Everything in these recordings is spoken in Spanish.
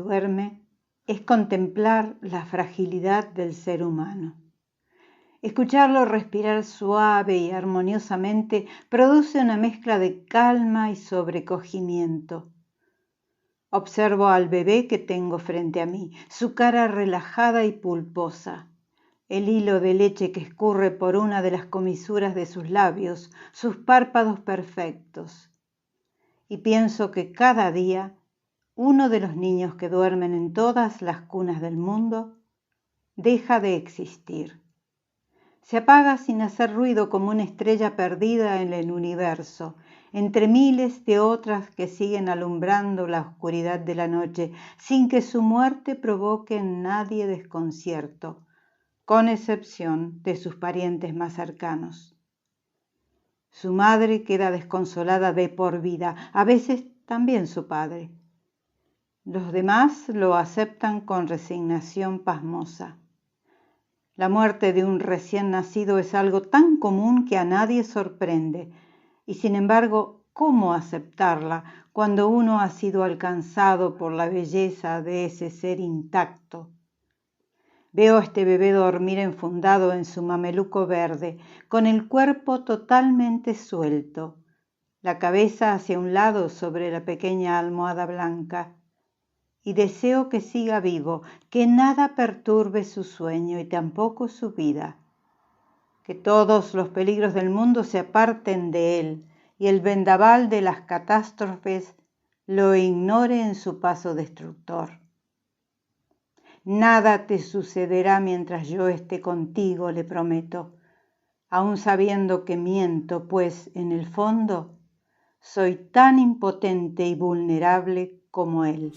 duerme es contemplar la fragilidad del ser humano. Escucharlo respirar suave y armoniosamente produce una mezcla de calma y sobrecogimiento. Observo al bebé que tengo frente a mí, su cara relajada y pulposa, el hilo de leche que escurre por una de las comisuras de sus labios, sus párpados perfectos. Y pienso que cada día uno de los niños que duermen en todas las cunas del mundo deja de existir. Se apaga sin hacer ruido como una estrella perdida en el universo, entre miles de otras que siguen alumbrando la oscuridad de la noche, sin que su muerte provoque en nadie desconcierto, con excepción de sus parientes más cercanos. Su madre queda desconsolada de por vida, a veces también su padre. Los demás lo aceptan con resignación pasmosa. La muerte de un recién nacido es algo tan común que a nadie sorprende, y sin embargo, ¿cómo aceptarla cuando uno ha sido alcanzado por la belleza de ese ser intacto? Veo a este bebé dormir enfundado en su mameluco verde, con el cuerpo totalmente suelto, la cabeza hacia un lado sobre la pequeña almohada blanca. Y deseo que siga vivo, que nada perturbe su sueño y tampoco su vida. Que todos los peligros del mundo se aparten de él y el vendaval de las catástrofes lo ignore en su paso destructor. Nada te sucederá mientras yo esté contigo, le prometo, aun sabiendo que miento, pues en el fondo soy tan impotente y vulnerable como él.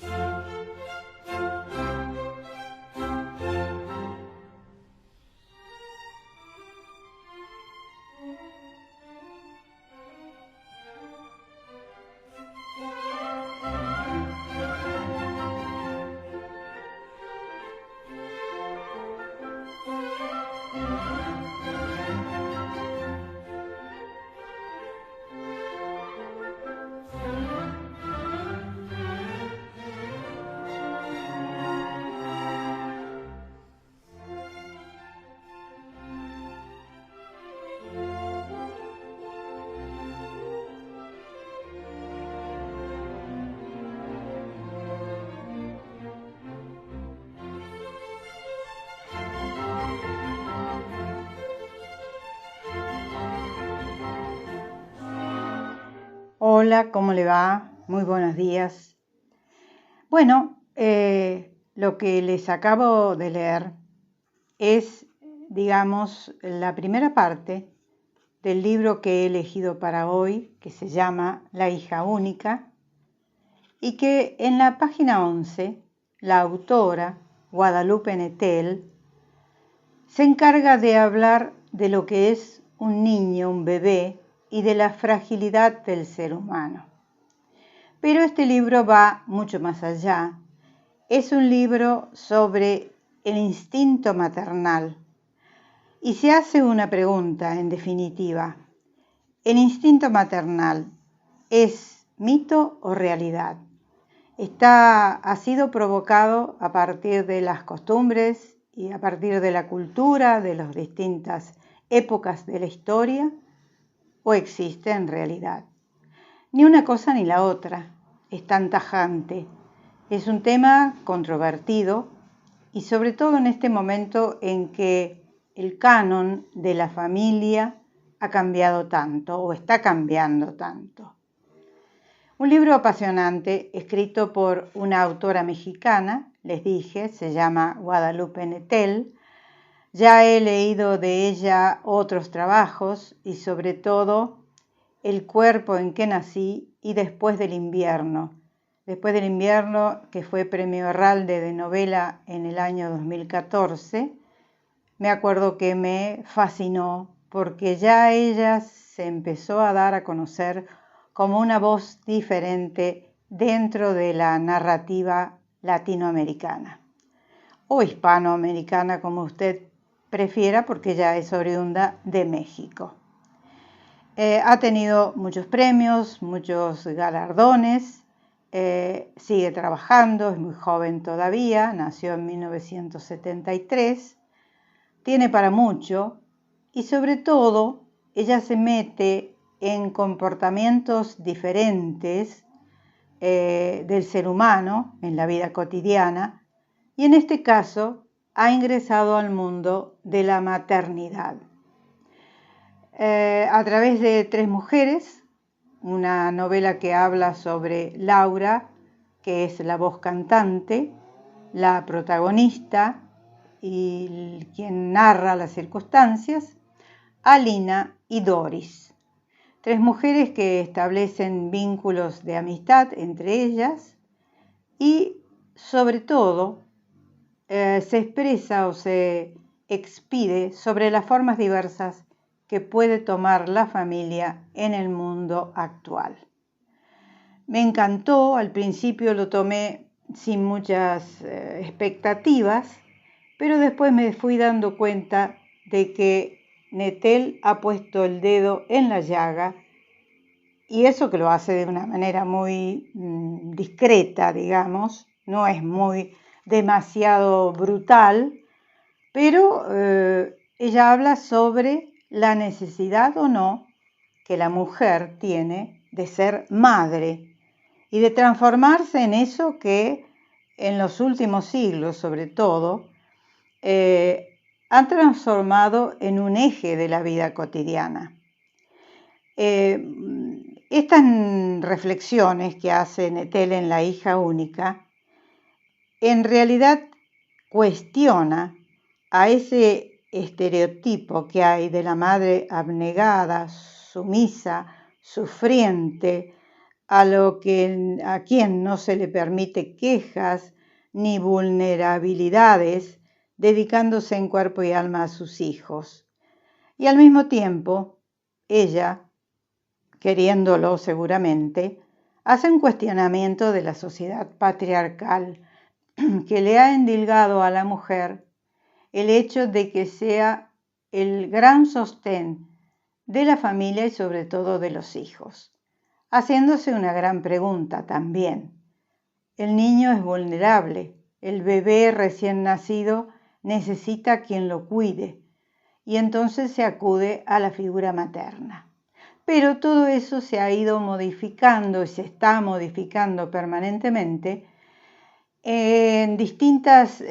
Hola, ¿cómo le va? Muy buenos días. Bueno, lo que les acabo de leer es, digamos, la primera parte del libro que he elegido para hoy, que se llama La hija única, y que en la página 11, la autora, Guadalupe Nettel, se encarga de hablar de lo que es un niño, un bebé, y de la fragilidad del ser humano. Pero este libro va mucho más allá. Es un libro sobre el instinto maternal. Y se hace una pregunta, en definitiva. ¿El instinto maternal es mito o realidad? Ha sido provocado a partir de las costumbres y a partir de la cultura de las distintas épocas de la historia, ¿o existe en realidad? Ni una cosa ni la otra es tan tajante. Es un tema controvertido y sobre todo en este momento en que el canon de la familia ha cambiado tanto o está cambiando tanto. Un libro apasionante escrito por una autora mexicana, les dije, se llama Guadalupe Nettel. Ya he leído de ella otros trabajos y sobre todo El cuerpo en que nací y Después del invierno. Después del invierno, que fue premio Herralde de novela en el año 2014, me acuerdo que me fascinó porque ya ella se empezó a dar a conocer como una voz diferente dentro de la narrativa latinoamericana o hispanoamericana, como usted prefiera, porque ella es oriunda de México. Ha tenido muchos premios, muchos galardones sigue trabajando, es muy joven todavía, nació en 1973, tiene para mucho y sobre todo ella se mete en comportamientos diferentes del ser humano en la vida cotidiana y en este caso ha ingresado al mundo de la maternidad. A través de 3 mujeres, una novela que habla sobre Laura, que es la voz cantante, la protagonista y quien narra las circunstancias, Alina y Doris. 3 mujeres que establecen vínculos de amistad entre ellas y sobre todo se expresa o se expide sobre las formas diversas que puede tomar la familia en el mundo actual. Me encantó, al principio lo tomé sin muchas expectativas, pero después me fui dando cuenta de que Nettel ha puesto el dedo en la llaga y eso que lo hace de una manera muy discreta, digamos, no es muy demasiado brutal, pero ella habla sobre la necesidad o no que la mujer tiene de ser madre y de transformarse en eso que en los últimos siglos, sobre todo, han transformado en un eje de la vida cotidiana. Estas reflexiones que hace Nettel en La hija única, en realidad cuestiona a ese estereotipo que hay de la madre abnegada, sumisa, sufriente, a quien no se le permite quejas ni vulnerabilidades, dedicándose en cuerpo y alma a sus hijos. Y al mismo tiempo, ella, queriéndolo seguramente, hace un cuestionamiento de la sociedad patriarcal que le ha endilgado a la mujer el hecho de que sea el gran sostén de la familia y sobre todo de los hijos, haciéndose una gran pregunta también. El niño es vulnerable, el bebé recién nacido necesita quien lo cuide y entonces se acude a la figura materna. Pero todo eso se ha ido modificando y se está modificando permanentemente en distintas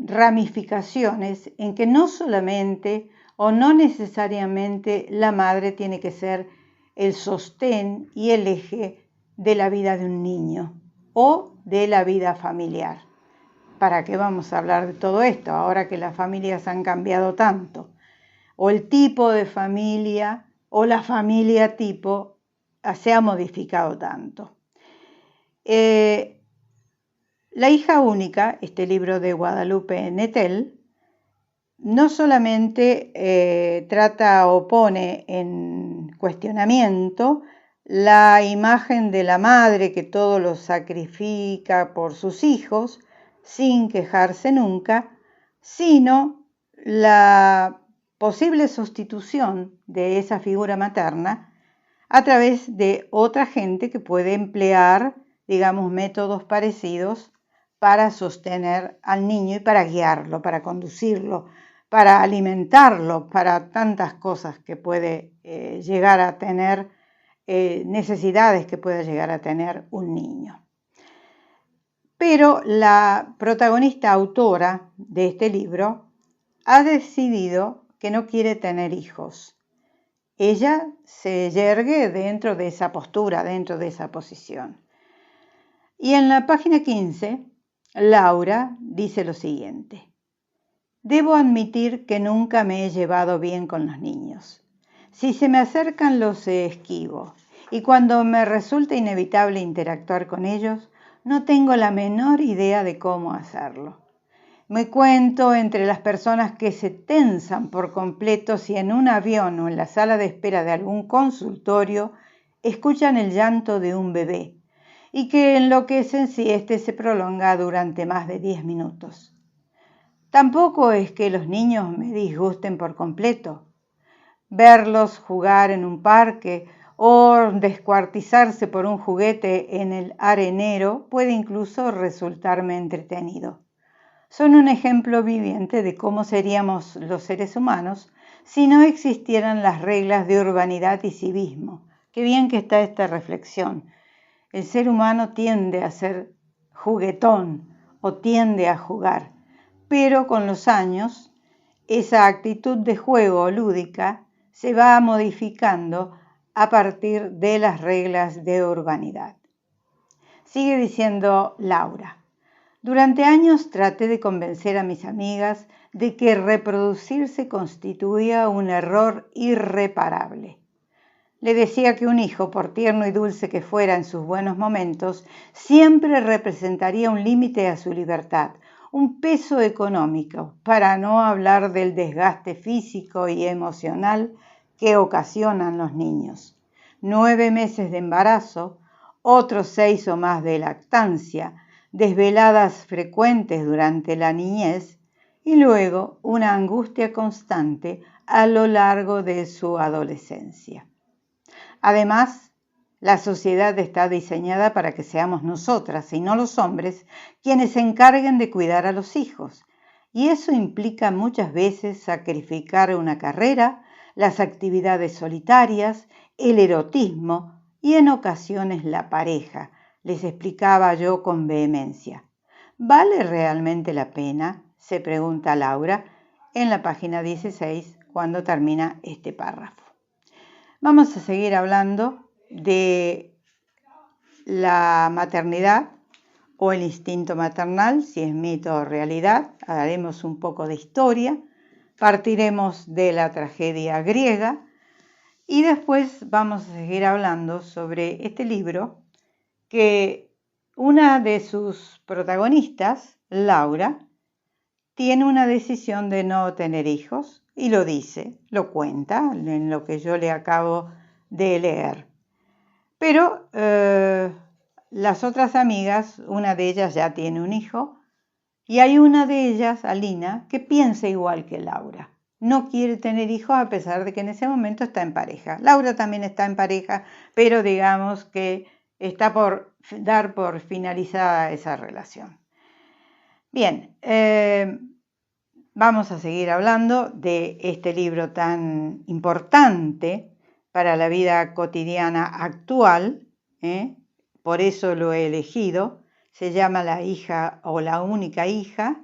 ramificaciones en que no solamente o no necesariamente la madre tiene que ser el sostén y el eje de la vida de un niño o de la vida familiar. ¿Para qué vamos a hablar de todo esto ahora que las familias han cambiado tanto? O el tipo de familia o la familia tipo se ha modificado tanto. La hija única, este libro de Guadalupe Nettel, no solamente trata o pone en cuestionamiento la imagen de la madre que todo lo sacrifica por sus hijos sin quejarse nunca, sino la posible sustitución de esa figura materna a través de otra gente que puede emplear, digamos, métodos parecidos para sostener al niño y para guiarlo, para conducirlo, para alimentarlo, para tantas cosas que puede llegar a tener, necesidades que puede llegar a tener un niño. Pero la protagonista autora de este libro ha decidido que no quiere tener hijos. Ella se yergue dentro de esa postura, dentro de esa posición. Y en la página 15, Laura dice lo siguiente: debo admitir que nunca me he llevado bien con los niños. Si se me acercan los esquivo y cuando me resulta inevitable interactuar con ellos, no tengo la menor idea de cómo hacerlo. Me cuento entre las personas que se tensan por completo si en un avión o en la sala de espera de algún consultorio escuchan el llanto de un bebé y que enloquecen si éste se prolonga durante más de 10 minutos. Tampoco es que los niños me disgusten por completo. Verlos jugar en un parque o descuartizarse por un juguete en el arenero puede incluso resultarme entretenido. Son un ejemplo viviente de cómo seríamos los seres humanos si no existieran las reglas de urbanidad y civismo. Qué bien que está esta reflexión. El ser humano tiende a ser juguetón o tiende a jugar, pero con los años esa actitud de juego lúdica se va modificando a partir de las reglas de urbanidad. Sigue diciendo Laura. Durante años traté de convencer a mis amigas de que reproducirse constituía un error irreparable. Le decía que un hijo, por tierno y dulce que fuera en sus buenos momentos, siempre representaría un límite a su libertad, un peso económico, para no hablar del desgaste físico y emocional que ocasionan los niños. 9 meses de embarazo, otros 6 o más de lactancia, desveladas frecuentes durante la niñez y luego una angustia constante a lo largo de su adolescencia. Además, la sociedad está diseñada para que seamos nosotras y no los hombres quienes se encarguen de cuidar a los hijos, y eso implica muchas veces sacrificar una carrera, las actividades solitarias, el erotismo y en ocasiones la pareja, les explicaba yo con vehemencia. ¿Vale realmente la pena?, se pregunta Laura en la página 16 cuando termina este párrafo. Vamos a seguir hablando de la maternidad o el instinto maternal, si es mito o realidad. Haremos un poco de historia, partiremos de la tragedia griega y después vamos a seguir hablando sobre este libro que una de sus protagonistas, Laura, tiene una decisión de no tener hijos y lo dice, lo cuenta en lo que yo le acabo de leer. Pero las otras amigas, una de ellas ya tiene un hijo y hay una de ellas, Alina, que piensa igual que Laura. No quiere tener hijos a pesar de que en ese momento está en pareja. Laura también está en pareja, pero digamos que está por dar por finalizada esa relación. Bien, vamos a seguir hablando de este libro tan importante para la vida cotidiana actual, por eso lo he elegido. Se llama La hija o la única hija,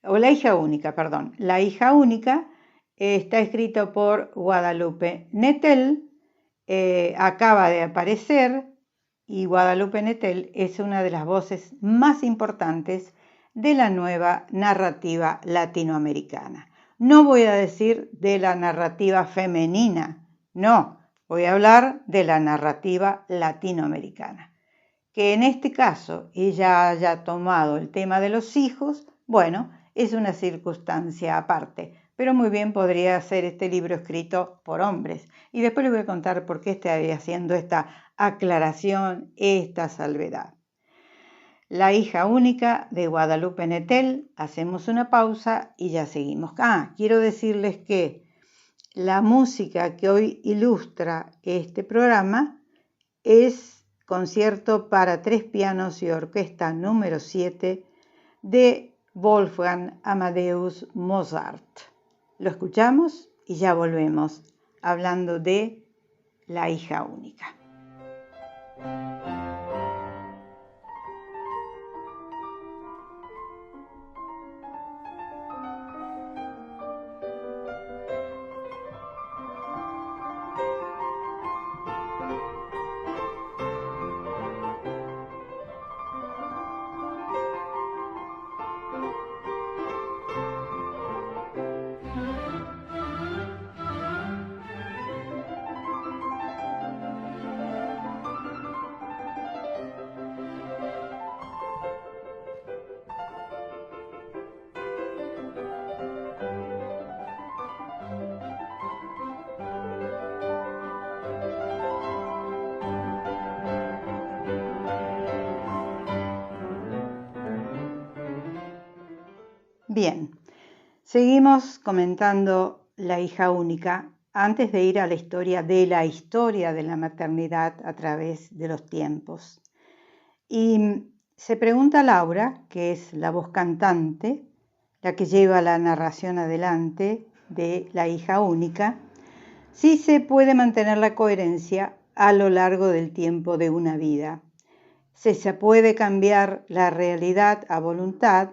o La hija única, perdón. La hija única está escrito por Guadalupe Nettel, acaba de aparecer y Guadalupe Nettel es una de las voces más importantes de la nueva narrativa latinoamericana. No voy a decir de la narrativa femenina, no, voy a hablar de la narrativa latinoamericana. Que en este caso ella haya tomado el tema de los hijos, bueno, es una circunstancia aparte, pero muy bien podría ser este libro escrito por hombres. Y después les voy a contar por qué estoy haciendo esta aclaración, esta salvedad. La hija única de Guadalupe Nettel. Hacemos una pausa y ya seguimos. Quiero decirles que la música que hoy ilustra este programa es Concierto para 3 pianos y orquesta número 7 de Wolfgang Amadeus Mozart. Lo escuchamos y ya volvemos hablando de La hija única. Bien, seguimos comentando La hija única antes de ir a la historia de la maternidad a través de los tiempos. Y se pregunta Laura, que es la voz cantante, la que lleva la narración adelante de la hija única, si se puede mantener la coherencia a lo largo del tiempo de una vida. Si se puede cambiar la realidad a voluntad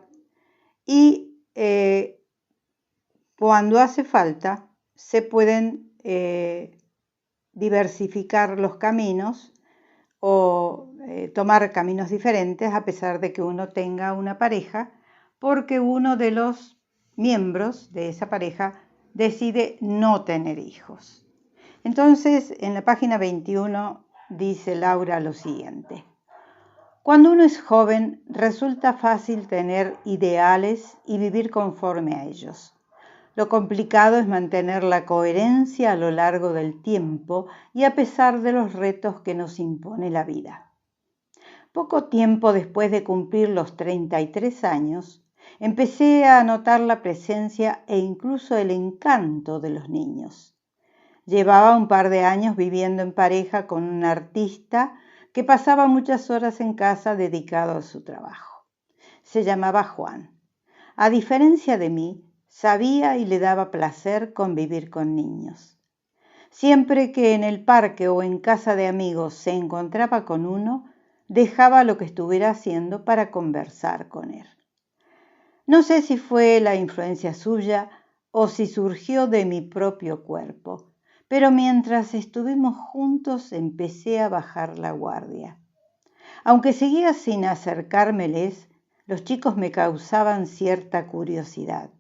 y cuando hace falta se pueden diversificar los caminos o tomar caminos diferentes a pesar de que uno tenga una pareja, porque uno de los miembros de esa pareja decide no tener hijos. Entonces, en la página 21 dice Laura lo siguiente: cuando uno es joven, resulta fácil tener ideales y vivir conforme a ellos. Lo complicado es mantener la coherencia a lo largo del tiempo y a pesar de los retos que nos impone la vida. Poco tiempo después de cumplir los 33 años, empecé a notar la presencia e incluso el encanto de los niños. Llevaba un par de años viviendo en pareja con un artista que pasaba muchas horas en casa dedicado a su trabajo. Se llamaba Juan. A diferencia de mí, sabía y le daba placer convivir con niños. Siempre que en el parque o en casa de amigos se encontraba con uno, dejaba lo que estuviera haciendo para conversar con él. No sé si fue la influencia suya o si surgió de mi propio cuerpo, pero mientras estuvimos juntos empecé a bajar la guardia. Aunque seguía sin acercármeles, los chicos me causaban cierta curiosidad.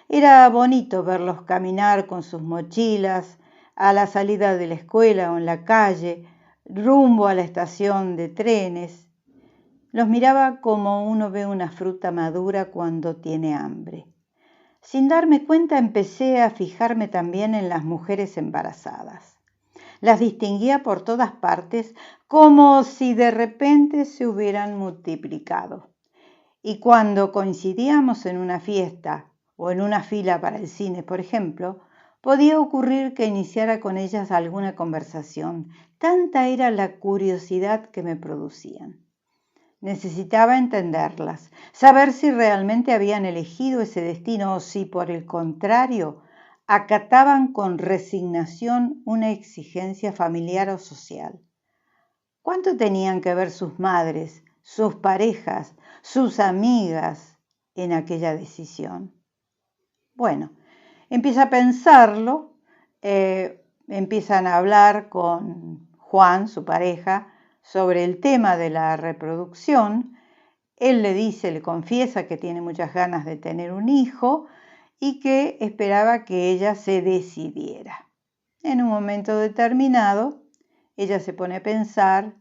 Era bonito verlos caminar con sus mochilas a la salida de la escuela o en la calle, rumbo a la estación de trenes. Los miraba como uno ve una fruta madura cuando tiene hambre. Sin darme cuenta empecé a fijarme también en las mujeres embarazadas. Las distinguía por todas partes como si de repente se hubieran multiplicado. Y cuando coincidíamos en una fiesta o en una fila para el cine, por ejemplo, podía ocurrir que iniciara con ellas alguna conversación. Tanta era la curiosidad que me producían. Necesitaba entenderlas, saber si realmente habían elegido ese destino o si, por el contrario, acataban con resignación una exigencia familiar o social. ¿Cuánto tenían que ver sus madres, sus parejas, sus amigas en aquella decisión? Bueno, empieza a pensarlo, empiezan a hablar con Juan, su pareja, sobre el tema de la reproducción. Él le dice, le confiesa que tiene muchas ganas de tener un hijo y que esperaba que ella se decidiera. En un momento determinado, ella se pone a pensar,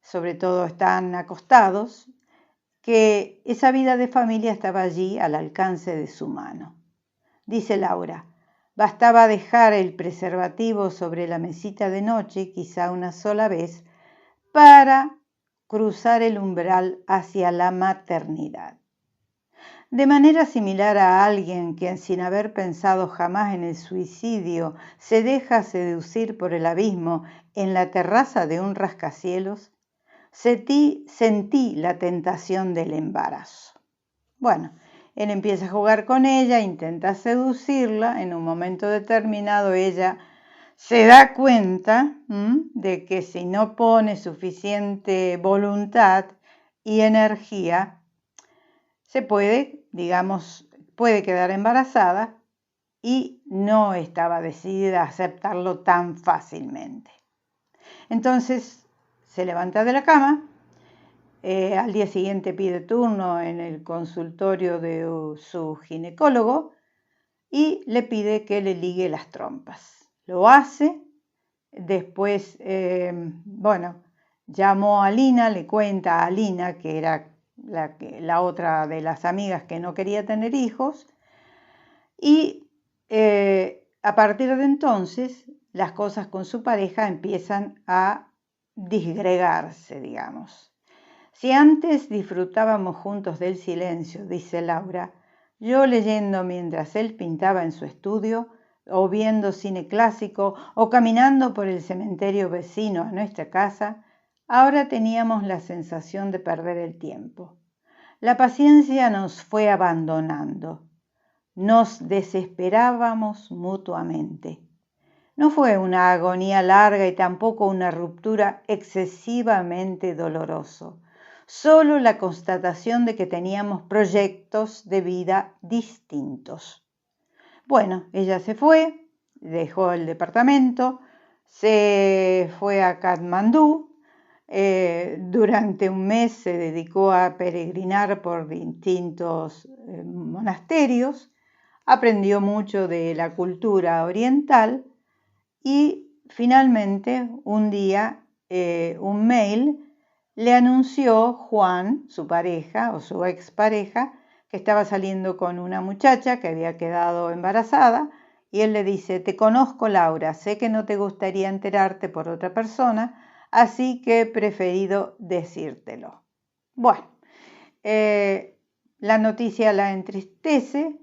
sobre todo están acostados, que esa vida de familia estaba allí al alcance de su mano. Dice Laura, bastaba dejar el preservativo sobre la mesita de noche, quizá una sola vez, para cruzar el umbral hacia la maternidad. De manera similar a alguien que, sin haber pensado jamás en el suicidio, se deja seducir por el abismo en la terraza de un rascacielos, sentí la tentación del embarazo. Bueno, él empieza a jugar con ella, intenta seducirla, en un momento determinado ella se da cuenta de que si no pone suficiente voluntad y energía, se puede quedar embarazada y no estaba decidida a aceptarlo tan fácilmente. Entonces se levanta de la cama, al día siguiente pide turno en el consultorio de su ginecólogo y le pide que le ligue las trompas. Lo hace, después, llamó a Lina, le cuenta a Lina, que era la otra de las amigas que no quería tener hijos, y a partir de entonces las cosas con su pareja empiezan a disgregarse, digamos. Si antes disfrutábamos juntos del silencio, dice Laura, yo leyendo mientras él pintaba en su estudio, o viendo cine clásico, o caminando por el cementerio vecino a nuestra casa, ahora teníamos la sensación de perder el tiempo. La paciencia nos fue abandonando. Nos desesperábamos mutuamente. No fue una agonía larga y tampoco una ruptura excesivamente doloroso, solo la constatación de que teníamos proyectos de vida distintos. Bueno, ella se fue, dejó el departamento, se fue a Katmandú, durante un mes se dedicó a peregrinar por distintos monasterios, aprendió mucho de la cultura oriental y finalmente un día un mail le anunció Juan, su pareja o su expareja, que estaba saliendo con una muchacha que había quedado embarazada, y él le dice: te conozco, Laura, sé que no te gustaría enterarte por otra persona, así que he preferido decírtelo. Bueno, la noticia la entristece,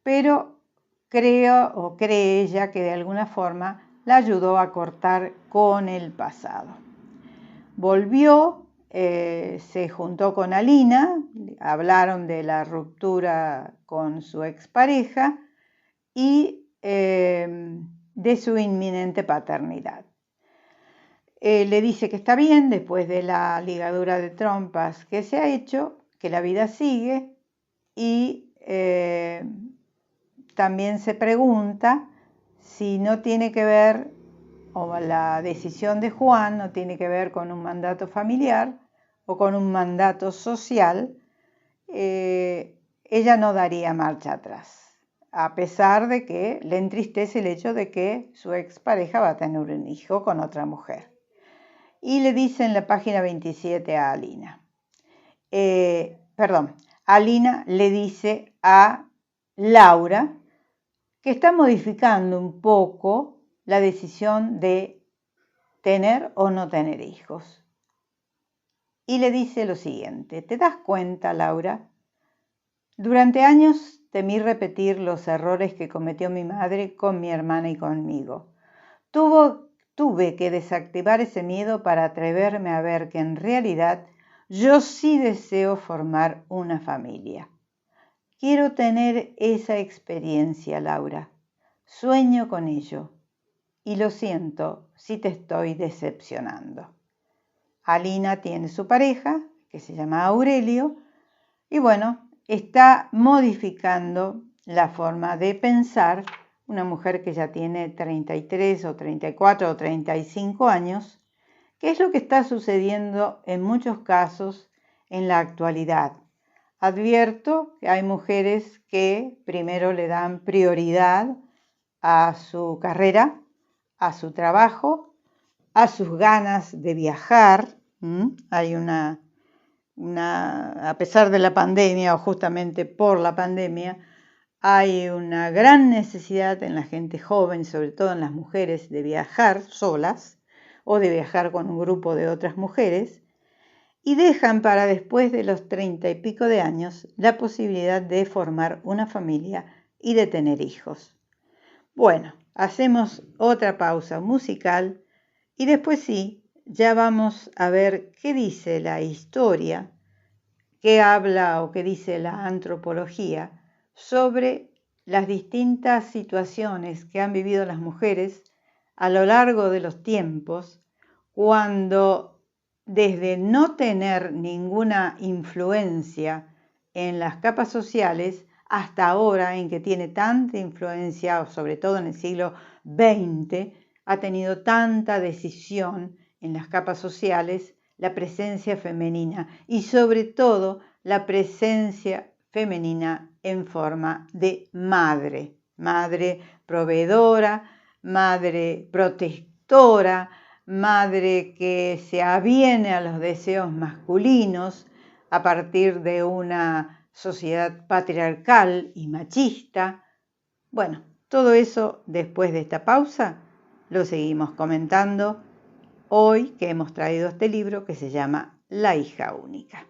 pero cree ella que de alguna forma la ayudó a cortar con el pasado. Volvió, se juntó con Alina, hablaron de la ruptura con su expareja y de su inminente paternidad. Le dice que está bien después de la ligadura de trompas que se ha hecho, que la vida sigue, y también se pregunta si no tiene que ver, o la decisión de Juan no tiene que ver con un mandato familiar o con un mandato social. Ella no daría marcha atrás, a pesar de que le entristece el hecho de que su expareja va a tener un hijo con otra mujer. Y le dice en la página 27 a Alina, Alina le dice a Laura que está modificando un poco la decisión de tener o no tener hijos. Y le dice lo siguiente: ¿te das cuenta, Laura? Durante años temí repetir los errores que cometió mi madre con mi hermana y conmigo. Tuve que desactivar ese miedo para atreverme a ver que en realidad yo sí deseo formar una familia. Quiero tener esa experiencia, Laura. Sueño con ello. Y lo siento si te estoy decepcionando. Alina tiene su pareja, que se llama Aurelio, y bueno, está modificando la forma de pensar. Una mujer que ya tiene 33 o 34 o 35 años, que es lo que está sucediendo en muchos casos en la actualidad. Advierto que hay mujeres que primero le dan prioridad a su carrera, a su trabajo, a sus ganas de viajar. Hay a pesar de la pandemia o justamente por la pandemia, hay una gran necesidad en la gente joven, sobre todo en las mujeres, de viajar solas o de viajar con un grupo de otras mujeres, y dejan para después de los 30 y pico de años la posibilidad de formar una familia y de tener hijos. Bueno, hacemos otra pausa musical y después sí, ya vamos a ver qué dice la historia, qué habla o qué dice la antropología sobre las distintas situaciones que han vivido las mujeres a lo largo de los tiempos, cuando desde no tener ninguna influencia en las capas sociales hasta ahora en que tiene tanta influencia, sobre todo en el siglo XX, ha tenido tanta decisión en las capas sociales la presencia femenina y sobre todo la presencia femenina en forma de madre, madre proveedora, madre protectora, madre que se aviene a los deseos masculinos a partir de una sociedad patriarcal y machista. Bueno, todo eso después de esta pausa lo seguimos comentando hoy que hemos traído este libro que se llama La hija única.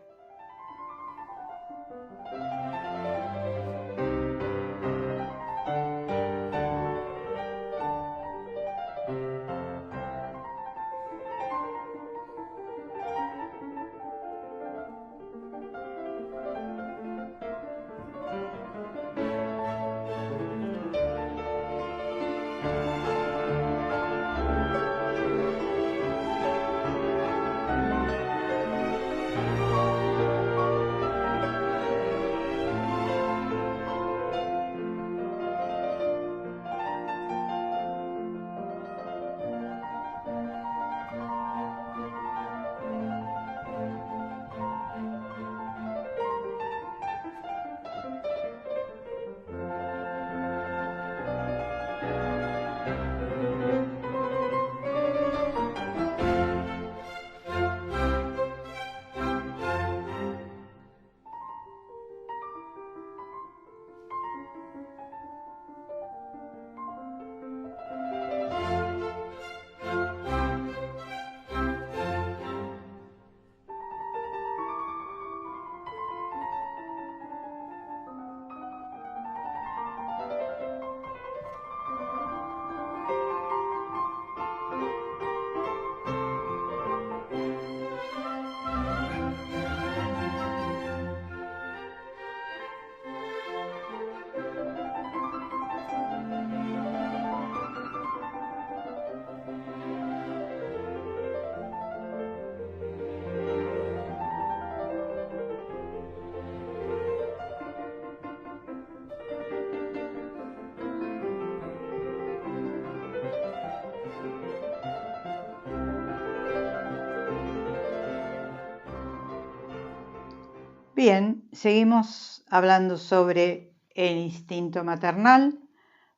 Bien, seguimos hablando sobre el instinto maternal,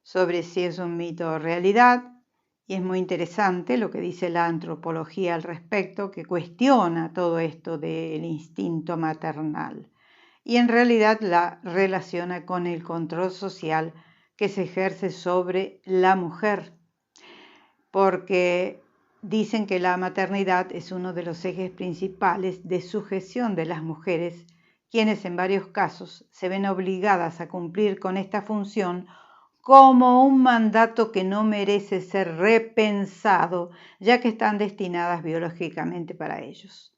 sobre si es un mito o realidad, y es muy interesante lo que dice la antropología al respecto, que cuestiona todo esto del instinto maternal y en realidad la relaciona con el control social que se ejerce sobre la mujer, porque dicen que la maternidad es uno de los ejes principales de sujeción de las mujeres, quienes en varios casos se ven obligadas a cumplir con esta función como un mandato que no merece ser repensado, ya que están destinadas biológicamente para ellos.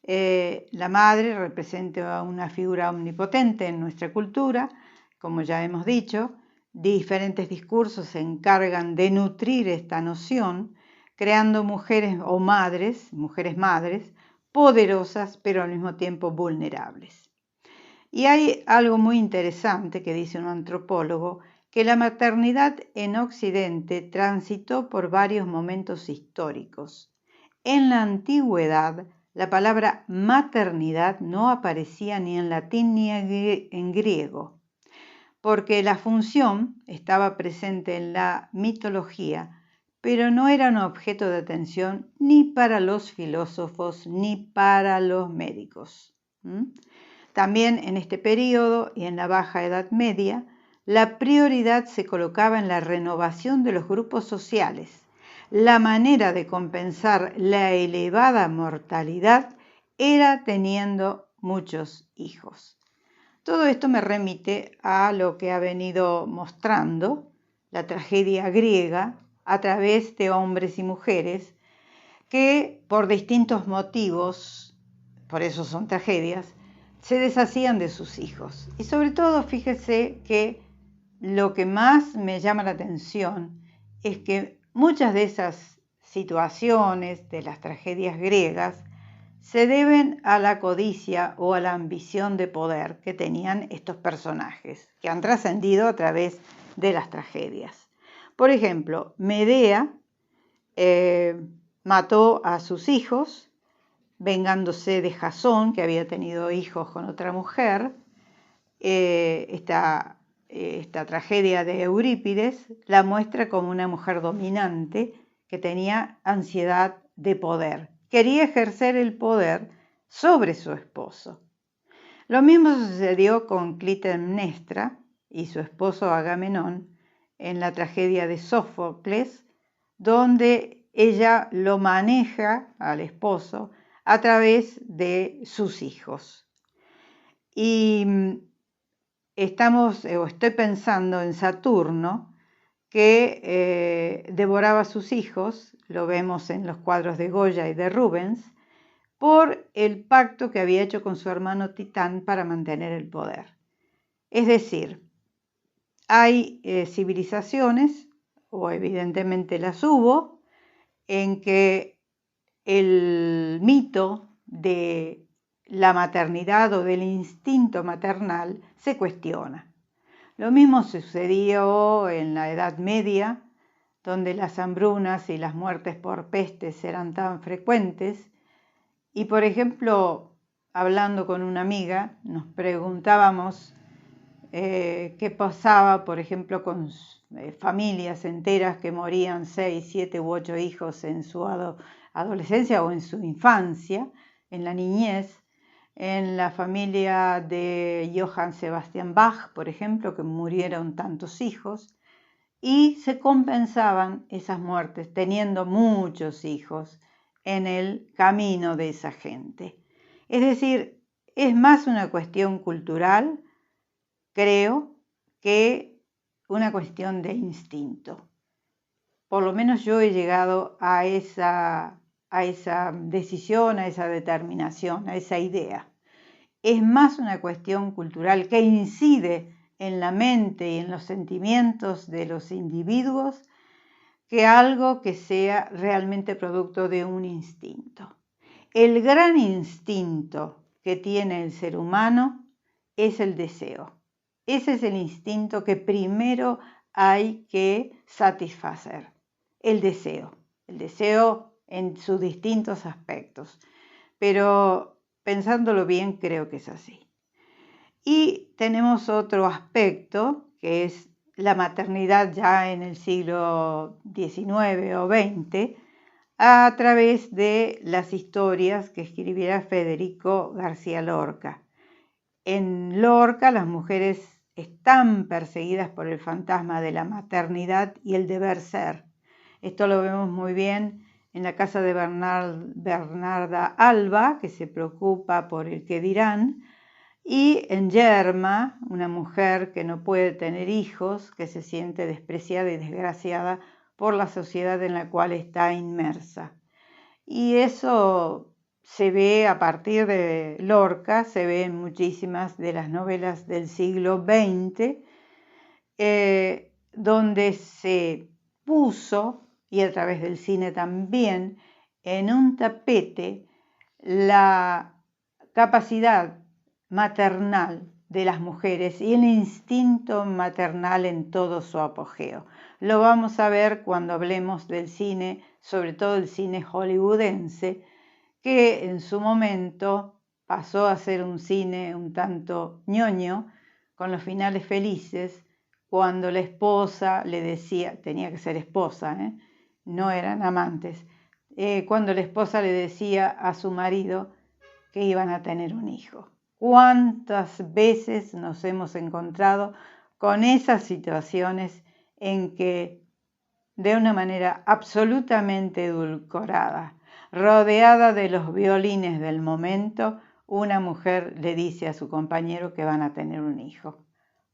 La madre representa una figura omnipotente en nuestra cultura, como ya hemos dicho. Diferentes discursos se encargan de nutrir esta noción, creando mujeres o mujeres madres, poderosas pero al mismo tiempo vulnerables. Y hay algo muy interesante que dice un antropólogo, que la maternidad en Occidente transitó por varios momentos históricos. En la antigüedad, la palabra maternidad no aparecía ni en latín ni en griego, porque la función estaba presente en la mitología, pero no era un objeto de atención ni para los filósofos ni para los médicos. También en este periodo y en la Baja Edad Media, la prioridad se colocaba en la renovación de los grupos sociales. La manera de compensar la elevada mortalidad era teniendo muchos hijos. Todo esto me remite a lo que ha venido mostrando la tragedia griega a través de hombres y mujeres que por distintos motivos, por eso son tragedias, se deshacían de sus hijos. Y sobre todo, fíjese que lo que más me llama la atención es que muchas de esas situaciones de las tragedias griegas se deben a la codicia o a la ambición de poder que tenían estos personajes, que han trascendido a través de las tragedias. Por ejemplo, Medea mató a sus hijos, vengándose de Jasón, que había tenido hijos con otra mujer. Esta tragedia de Eurípides la muestra como una mujer dominante que tenía ansiedad de poder. Quería ejercer el poder sobre su esposo. Lo mismo sucedió con Clitemnestra y su esposo Agamenón en la tragedia de Sófocles, donde ella lo maneja al esposo a través de sus hijos. Y estoy pensando en Saturno, que devoraba a sus hijos, lo vemos en los cuadros de Goya y de Rubens, por el pacto que había hecho con su hermano Titán para mantener el poder. Es decir, hay civilizaciones, o evidentemente las hubo, en que el mito de la maternidad o del instinto maternal se cuestiona. Lo mismo sucedió en la Edad Media, donde las hambrunas y las muertes por pestes eran tan frecuentes. Y por ejemplo, hablando con una amiga, nos preguntábamos qué pasaba, por ejemplo, con familias enteras que morían 6, 7 u 8 hijos en su adolescencia o en su infancia, en la niñez. En la familia de Johann Sebastian Bach, por ejemplo, que murieron tantos hijos, y se compensaban esas muertes teniendo muchos hijos en el camino de esa gente. Es decir, es más una cuestión cultural, creo, que una cuestión de instinto. Por lo menos yo he llegado a esa decisión, a esa determinación, a esa idea. Es más una cuestión cultural que incide en la mente y en los sentimientos de los individuos que algo que sea realmente producto de un instinto. El gran instinto que tiene el ser humano es el deseo. Ese es el instinto que primero hay que satisfacer. El deseo en sus distintos aspectos. Pero pensándolo bien, creo que es así. Y tenemos otro aspecto, que es la maternidad ya en el siglo XIX o XX, a través de las historias que escribiera Federico García Lorca. En Lorca las mujeres están perseguidas por el fantasma de la maternidad y el deber ser. Esto lo vemos muy bien en la casa de Bernarda Alba, que se preocupa por el que dirán, y en Yerma, una mujer que no puede tener hijos, que se siente despreciada y desgraciada por la sociedad en la cual está inmersa. Y eso se ve a partir de Lorca, se ve en muchísimas de las novelas del siglo XX, donde se puso, y a través del cine también, en un tapete la capacidad maternal de las mujeres y el instinto maternal en todo su apogeo. Lo vamos a ver cuando hablemos del cine, sobre todo el cine hollywoodense, que en su momento pasó a ser un cine un tanto ñoño, con los finales felices, cuando la esposa le decía, tenía que ser esposa, no eran amantes, cuando la esposa le decía a su marido que iban a tener un hijo. ¿Cuántas veces nos hemos encontrado con esas situaciones en que de una manera absolutamente edulcorada, rodeada de los violines del momento, una mujer le dice a su compañero que van a tener un hijo?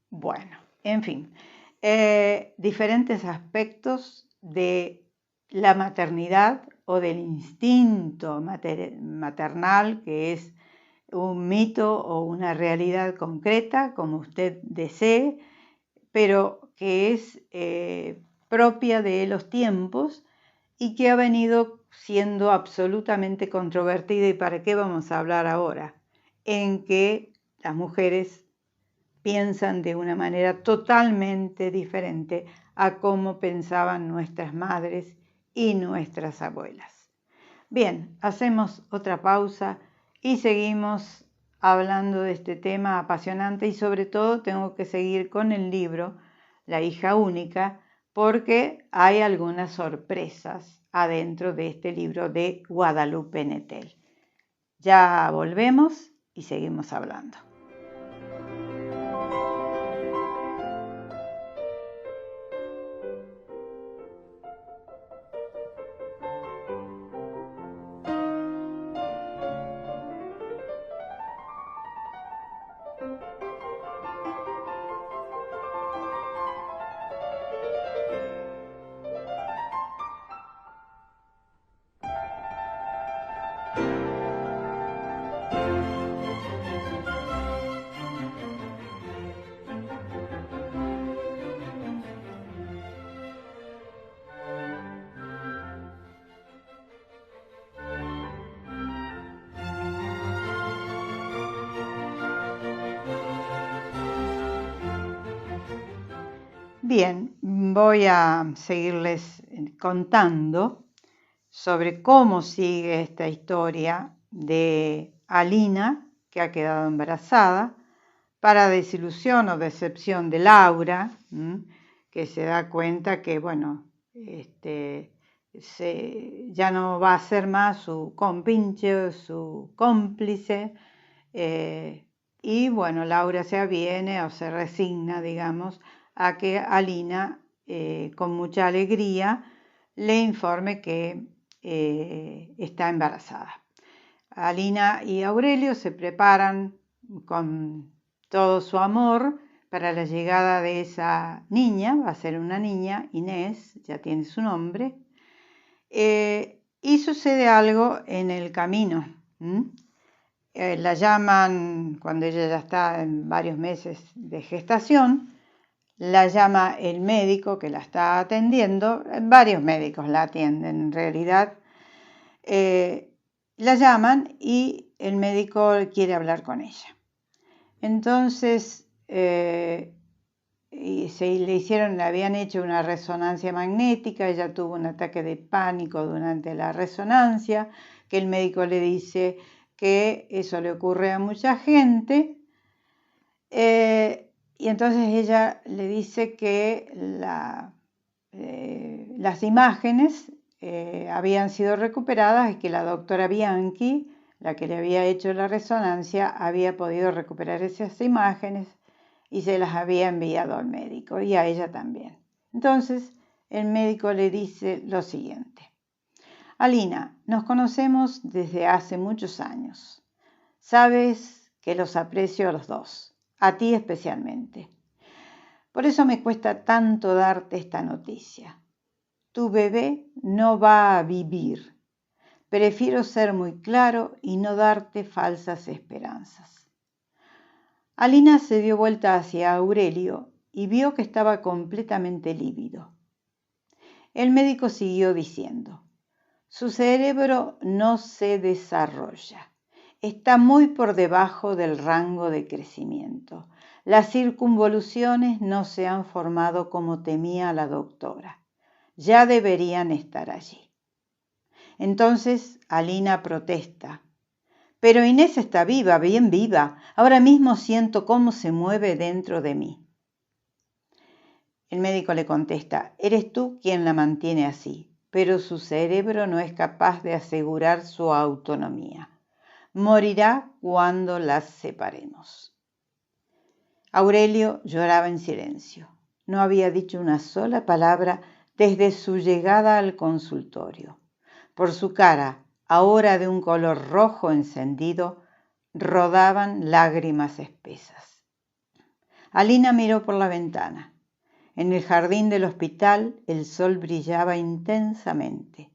Bueno, en fin, diferentes aspectos de la maternidad o del instinto maternal, que es un mito o una realidad concreta, como usted desee, pero que es propia de los tiempos y que ha venido siendo absolutamente controvertida. ¿Y para qué vamos a hablar ahora? En que las mujeres piensan de una manera totalmente diferente a cómo pensaban nuestras madres y nuestras abuelas. Bien, hacemos otra pausa y seguimos hablando de este tema apasionante, y sobre todo tengo que seguir con el libro La hija única, porque hay algunas sorpresas adentro de este libro de Guadalupe Nettel. Ya volvemos y seguimos hablando. Bien, voy a seguirles contando sobre cómo sigue esta historia de Alina, que ha quedado embarazada, para desilusión o decepción de Laura, que se da cuenta que, bueno, ya no va a ser más su compinche, su cómplice, y bueno, Laura se aviene o se resigna, digamos, a que Alina, con mucha alegría, le informe que está embarazada. Alina y Aurelio se preparan con todo su amor para la llegada de esa niña. Va a ser una niña, Inés, ya tiene su nombre, y sucede algo en el camino. La llaman, cuando ella ya está en varios meses de gestación, la llama el médico que la está atendiendo. Varios médicos la atienden en realidad. La llaman y el médico quiere hablar con ella. Entonces le habían hecho una resonancia magnética. Ella tuvo un ataque de pánico durante la resonancia, que el médico le dice que eso le ocurre a mucha gente. Y entonces ella le dice que las imágenes habían sido recuperadas y que la doctora Bianchi, la que le había hecho la resonancia, había podido recuperar esas imágenes y se las había enviado al médico y a ella también. Entonces el médico le dice lo siguiente: Alina, nos conocemos desde hace muchos años. Sabes que los aprecio a los dos, a ti especialmente. Por eso me cuesta tanto darte esta noticia. Tu bebé no va a vivir. Prefiero ser muy claro y no darte falsas esperanzas. Alina se dio vuelta hacia Aurelio y vio que estaba completamente lívido. El médico siguió diciendo: su cerebro no se desarrolla. Está muy por debajo del rango de crecimiento. Las circunvoluciones no se han formado como temía la doctora. Ya deberían estar allí. Entonces Alina protesta: pero Inés está viva, bien viva. Ahora mismo siento cómo se mueve dentro de mí. El médico le contesta: eres tú quien la mantiene así, pero su cerebro no es capaz de asegurar su autonomía. Morirá cuando las separemos. Aurelio lloraba en silencio. No había dicho una sola palabra desde su llegada al consultorio. Por su cara, ahora de un color rojo encendido, rodaban lágrimas espesas. Alina miró por la ventana. En el jardín del hospital el sol brillaba intensamente.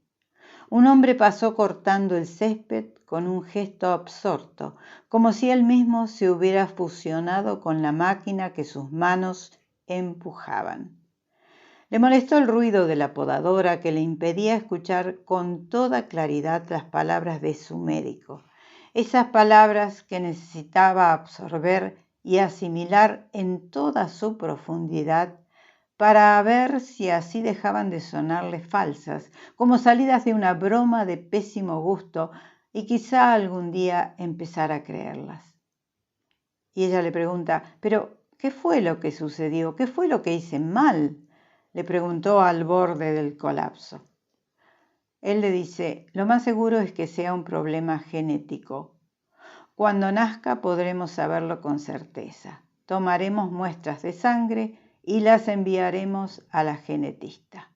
Un hombre pasó cortando el césped con un gesto absorto, como si él mismo se hubiera fusionado con la máquina que sus manos empujaban. Le molestó el ruido de la podadora que le impedía escuchar con toda claridad las palabras de su médico, esas palabras que necesitaba absorber y asimilar en toda su profundidad para ver si así dejaban de sonarle falsas, como salidas de una broma de pésimo gusto, y quizá algún día empezar a creerlas. Y ella le pregunta: ¿pero qué fue lo que sucedió? ¿Qué fue lo que hice mal?, le preguntó al borde del colapso. Él le dice: lo más seguro es que sea un problema genético. Cuando nazca podremos saberlo con certeza. Tomaremos muestras de sangre y las enviaremos a la genetista.